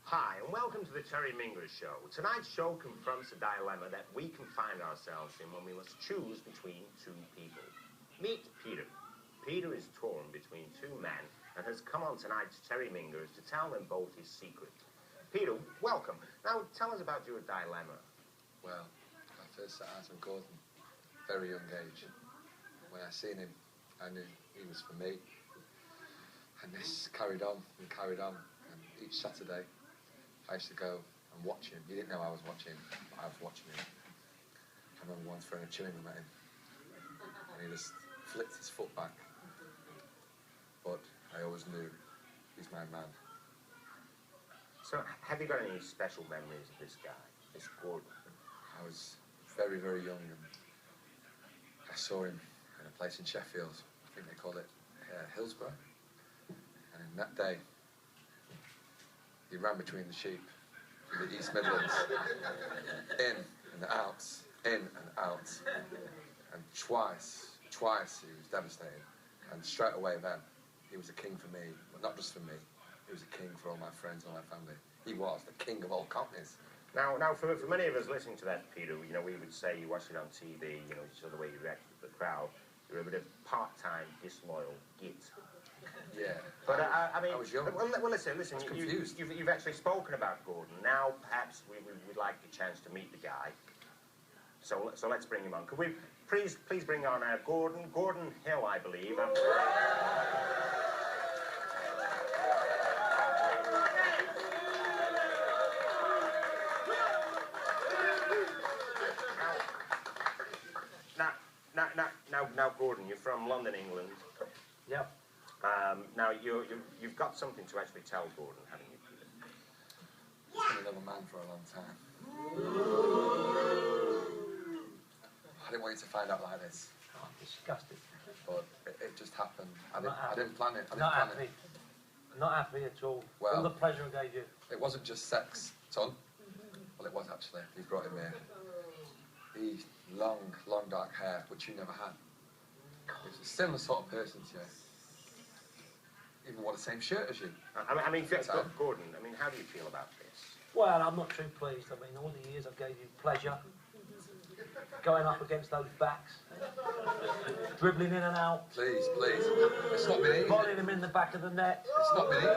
Hi, and welcome to the Terry Mingers Show. Tonight's show confronts a dilemma that we can find ourselves in when we must choose between two people. Meet Peter. Peter is torn between two men and has come on tonight's Terry Mingers to tell them both his secret. Peter, welcome. Now, tell us about your dilemma. Well, I first set eyes on Gordon, very young age. When I seen him, I knew he was for me. And this carried on and carried on. And each Saturday, I used to go and watch him. He didn't know I was watching him, but I was watching him. I remember once throwing a chewing gum at him, and he just flicked his foot back. But I always knew he's my man. So, have you got any special memories of this guy, this Gordon? I was very, very young, and I saw him in a place in Sheffield. I think they call it Hillsborough. And in that day, he ran between the sheep in the East Midlands, in and out, in and out. And twice he was devastated. And straight away then, he was a king for me, but not just for me. He was a king for all my friends and my family. He was the king of all cockneys. Now, for many of us listening to that, Peter, you know, we would say you watched it on TV, you know, you saw the way you reacted to the crowd. You're a bit of part-time, disloyal git. Yeah. But, I mean... I was young. Well, listen, you've actually spoken about Gordon. Now, perhaps we'd like a chance to meet the guy. So let's bring him on. Could we please bring on Gordon Hill, I believe. Now, Gordon, you're from London, England. Yeah. Now, you've got something to actually tell Gordon, haven't you, Peter? He's been another man for a long time. I didn't want you to find out like this. Oh, I'm disgusted. But it just happened. I didn't plan it. Not happy. Not happy at all. Well, all the pleasure I gave you. It wasn't just sex, son. Well, it was actually. He brought him here. He long dark hair, which you never had. He was a similar sort of person to you. Even wore the same shirt as you. I mean, Gordon, I mean, how do you feel about this? Well, I'm not too pleased. I mean, all the years I gave you pleasure. Going up against those backs. Dribbling in and out. Please. It's not been easy. Volleying them in the back of the net. It's not been easy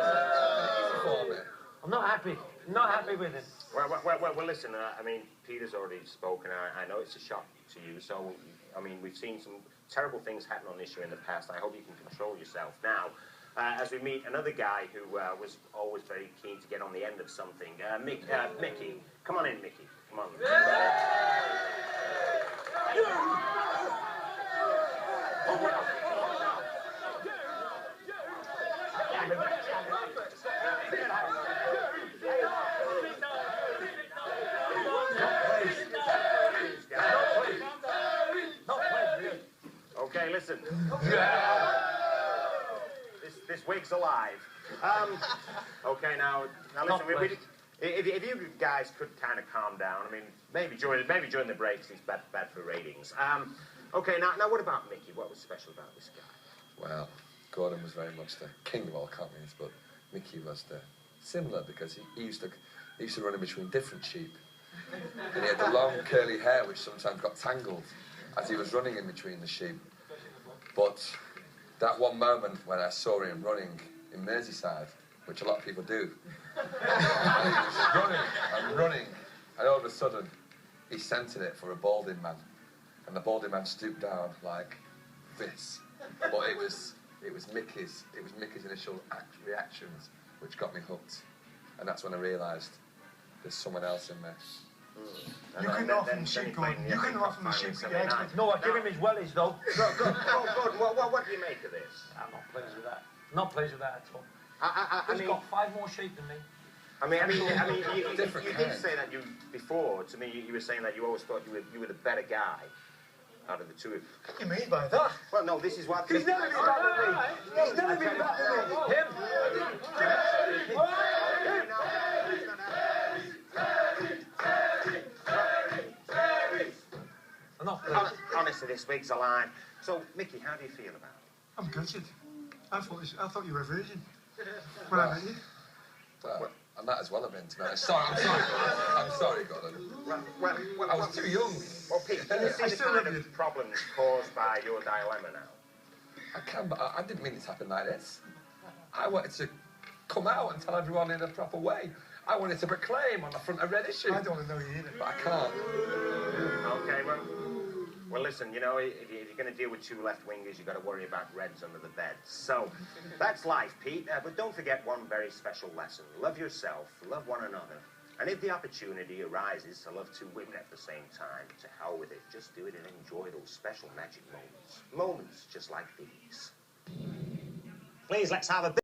for me. I'm not happy. Not happy with him. Well, listen, I mean, Peter's already spoken. I know it's a shock to you. So, I mean, we've seen some terrible things happen on this show in the past. I hope you can control yourself now. As we meet another guy who was always very keen to get on the end of something. Mickey. Come on in, Mickey. Come on. Okay, listen. This wig's alive. Okay, now listen. If you guys could kind of calm down. I mean, maybe during the breaks, it's bad for ratings. Okay, now what about Mickey? What was special about this guy? Well, Gordon was very much the king of all cockneys, but Mickey was the similar because he used to run in between different sheep, and he had the long curly hair which sometimes got tangled as he was running in between the sheep. But that one moment when I saw him running in Merseyside, which a lot of people do, and he was running, and all of a sudden he scented it for a balding man, and the balding man stooped down like this. But it was Mickey's initial reactions which got me hooked, and that's when I realised there's someone else in this. You couldn't offer him the sheep, Gordon. You couldn't offer him the sheep. No, I give him his wellies, though. Good. What do you make of this? I'm not pleased with that. Not pleased with that at all. He's got 5 more sheep than me. I mean, you did say that before to me. You were saying that you always thought you were the better guy out of the two of you. What do you mean by that? Well, no, this is what... He's never been better than me. He's never been better than me. Him? I'm not pleased. Honestly, this wig's alive. So, Mickey, how do you feel about it? I'm gutted. I thought you were a virgin when I met you. Well, I might as well have been, to be honest. Sorry, I'm sorry, Gordon. I'm sorry, Gordon. Well, I was too young. Well, Pete, can you see the kind of problems caused by your dilemma now? I can, but I didn't mean it to happen like this. I wanted to come out and tell everyone in a proper way. I wanted to proclaim on the front of Red Issue. I don't want to know you either. But I can't. Okay, well, listen, you know, if you're going to deal with two left-wingers, you've got to worry about Reds under the bed. So, that's life, Pete. But don't forget one very special lesson. Love yourself, love one another. And if the opportunity arises to love two women at the same time, to hell with it. Just do it and enjoy those special magic moments. Moments just like these. Please, let's have a bit.